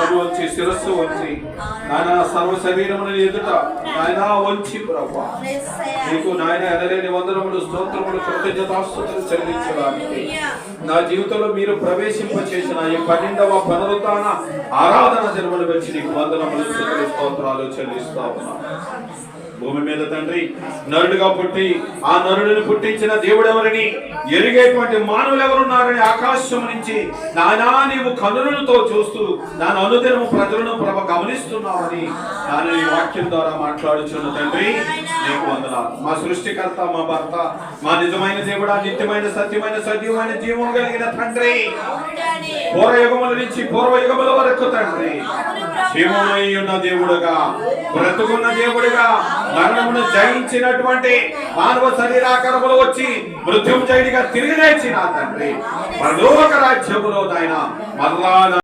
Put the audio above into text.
తల వంచి శిరస్సు వంచి నాయన సర్వ శరీరమును ఎదుట నాయన వంచి ప్రభువా నీకు నాయన ఎనలేని వందనములు స్తోత్రములు కృతజ్ఞతాస్తుతులు చెల్లించడానికి నా జీవితంలో మీరు ప్రవేశింప చేసిన ఈ 12వ పునరుత్థాన ఆరాధన జన్మను వచ్చి నీకు వందనములు స్తుతులు స్తోత్రాలు చెల్లిస్తా ఉన్నాను. భూమి మీద తండ్రి నరుడుగా పుట్టి ఆ నరుడిని పుట్టించిన దేవుడు ఎవరిని ఎరిగేటువంటి మానవులు ఎవరున్నారని ఆకాశం నుంచి నానా నీవు కనులతో చూస్తూ నాన్న అనుదినము ప్రజలను గమనిస్తున్నావని నాన్న ఈ వాక్యం ద్వారా మాట్లాడుచున్న తండ్రి నీకు వందనాలు. మా సృష్టికర్త, మా భర్త, మా నిజమైన దేవుడా, నిత్యమైన సత్యమైన సజీవమైన జీవం కలిగిన తండ్రి, పూర్వయుగముల నుంచి పూర్వయుగముల వరకు తండ్రి జీవమై ఉన్న దేవుడుగా, బ్రతుకున్న దేవుడుగా, మరణమును జయించినటువంటి మానవ శరీరాకారములో వచ్చి మృత్యుంజయుడిగా తిరిగి లేచిన తండ్రి పరలోక రాజ్యములో నాయన మరలా